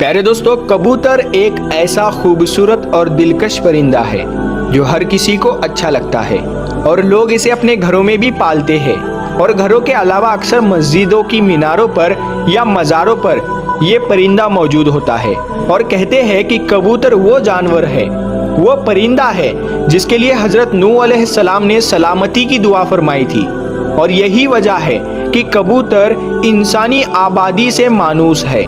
प्यारे दोस्तों, कबूतर एक ऐसा खूबसूरत और दिलकश परिंदा है जो हर किसी को अच्छा लगता है और लोग इसे अपने घरों में भी पालते हैं। और घरों के अलावा अक्सर मस्जिदों की मीनारों पर या मज़ारों पर ये परिंदा मौजूद होता है। और कहते हैं कि कबूतर वो जानवर है, वो परिंदा है जिसके लिए हज़रत नूह अलैहिस्सलाम ने सलामती की दुआ फरमाई थी। और यही वजह है कि कबूतर इंसानी आबादी से मानूस है।